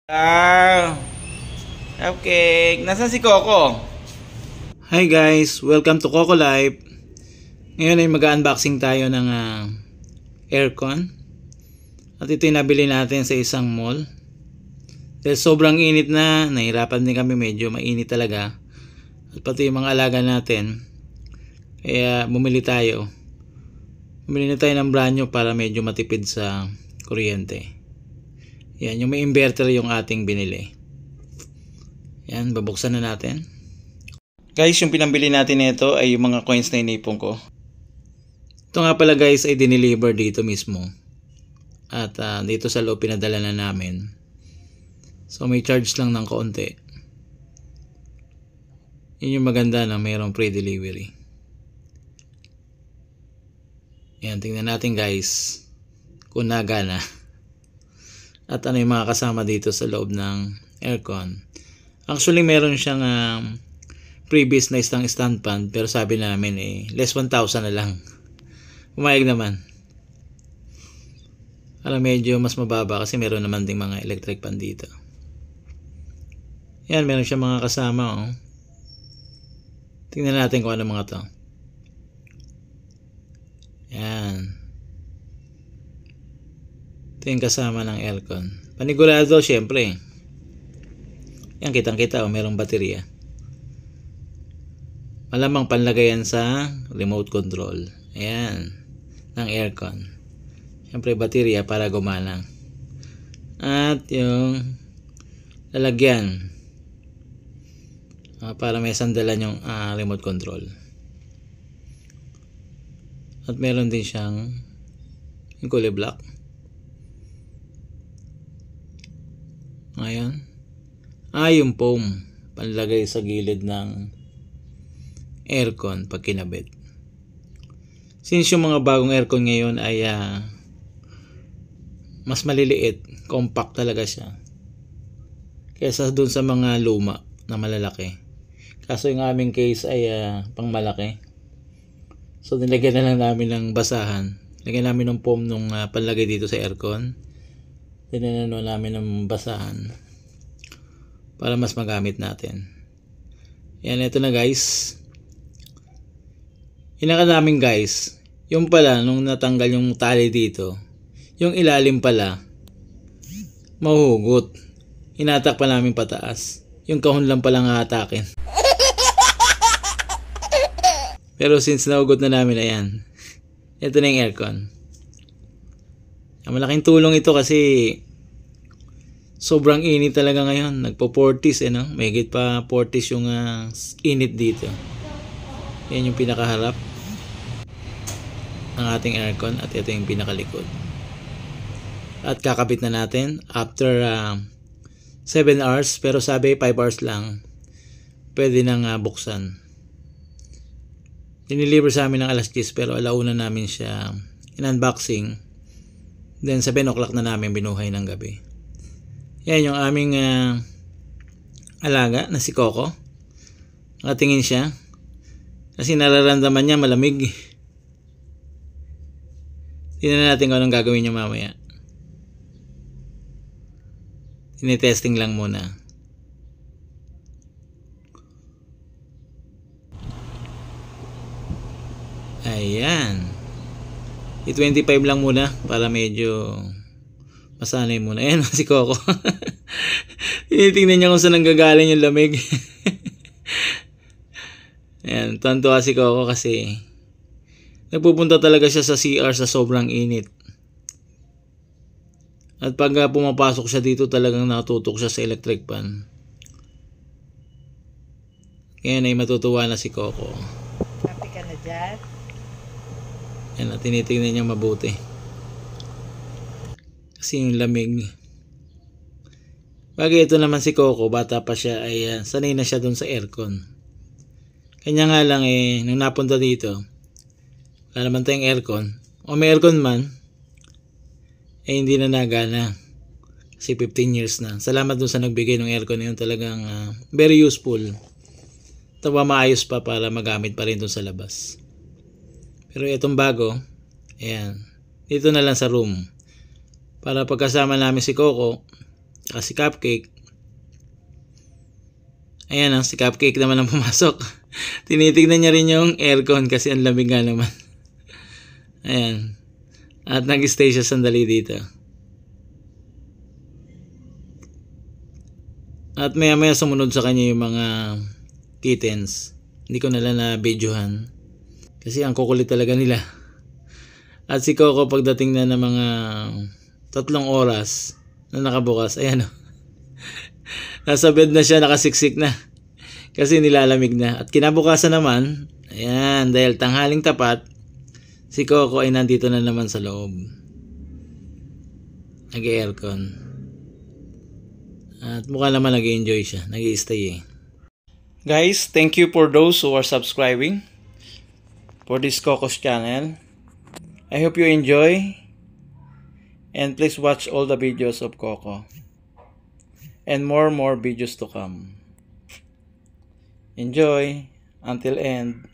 Ah, okay. Nasaan si Coco? Hi guys, welcome to Coco Life. Ngayon ay mag-unboxing tayo ng aircon. At ito yung nabili natin sa isang mall. Dahil sobrang init na, nahirapan din kami, medyo mainit talaga. At pati yung mga alaga natin. Kaya bumili tayo. Bumili na tayo ng brand new para medyo matipid sa kuryente. Yan, yung may inverter yung ating binili. Yan, babuksan na natin. Guys, yung pinambili natin nito ay yung mga coins na inipon ko. Ito nga pala guys ay dineliver dito mismo. At dito sa loob pinadala na namin. So may charge lang ng kaunti. Yun yung maganda na mayroong pre-delivery. Yan, tingnan natin guys kung nagana. At ano yung mga kasama dito sa loob ng aircon. Actually meron siyang previous na isang stand fan, pero sabi namin less 1,000 na lang. Pumayag naman. Alam, medyo mas mababa kasi meron naman ding mga electric fan dito. Yan, meron siyang mga kasama. Tingnan natin kung ano mga to. Yan. Ito yung kasama ng aircon. Panigurado syempre. Yan, kitang kita merong baterya. Malamang panlagayan sa remote control. Ayan, ng aircon. Syempre baterya para gumana. At yung lalagyan para may sandalan yung remote control. At meron din siyang yung kulay black. Ayan. Yung foam panlagay sa gilid ng aircon pag kinabit. Since yung mga bagong aircon ngayon ay mas maliliit, compact talaga siya kaysa dun sa mga luma na malalaki. Kaso yung aming case ay pang malaki. So nilagyan na lang namin ng basahan. Lagyan namin ng foam nung panlagay dito sa aircon. Tinanano namin ng basahan para mas magamit natin. Yan, ito na guys. Hinaka namin guys, yung pala nung natanggal yung tali dito, yung ilalim pala mahuhugot. Hinatak pa namin pataas. Yung kahon lang palang hatakin. Pero since nahugot na namin, ayan, ito na yung aircon. Malaking tulong ito kasi sobrang init talaga ngayon. Nagpo-40s no? May higit pa 40s yung init dito. Yan yung pinakaharap ng ating aircon at ito yung pinakalikod. At kakabit na natin after 7 hours, pero sabi 5 hours lang pwede nang buksan. Dineliver sa amin ng alas 10 pero alauna namin siya in-unboxing. Then 7 o'clock na namin binuhay ng gabi. Yan yung aming alaga na si Coco. Nakatingin siya kasi nararamdaman niya malamig. Tingnan natin kung anong gagawin niya mamaya. Tinitesting lang muna. Ayan. I-25 lang muna para medyo masanay muna. Ayan si Coco. Tinitingnan niya kung saan nanggagaling yung lamig. Ayan, tuwan-tuwa si Coco kasi nagpupunta talaga siya sa CR sa sobrang init. At pag pumapasok siya dito talagang natutok siya sa electric fan. Kaya ay matutuwa na si Coco. Happy ka na dyan? Yan, at tinitingnan niya mabuti. Kasi yung lamig. Bagay ito naman si Coco, bata pa siya ay sanay na siya dun sa aircon. Kanya nga lang nung napunta dito, wala naman tayong aircon. O may aircon man, hindi na nagana. Kasi 15 years na. Salamat dun sa nagbigay ng aircon na yun, talagang very useful. Tawa maayos pa para magamit pa rin dun sa labas. Pero itong bago, ayan, dito na lang sa room. Para pagkasama namin si Coco, Tsaka si Cupcake. Ayan, si Cupcake naman ang pumasok. Tinitignan niya rin yung aircon kasi ang lamig nga naman. Ayan. At nag-stay siya sandali dito. At maya sumunod sa kanya yung mga kittens. Hindi ko nila na-videohan. Kasi ang kukulit talaga nila. At si Coco pagdating na ng mga 3 oras na nakabukas, ayan o. Nasa bed na siya, nakasiksik na. Kasi nilalamig na. At kinabukasan naman, ayan, dahil tanghaling tapat, si Coco ay nandito na naman sa loob. Nag-aircon. At mukha naman nag-enjoy siya. Nag-i-stay eh. Guys, thank you for those who are subscribing for this Coco's channel. I hope you enjoy. And please watch all the videos of Coco. And more videos to come. Enjoy until end.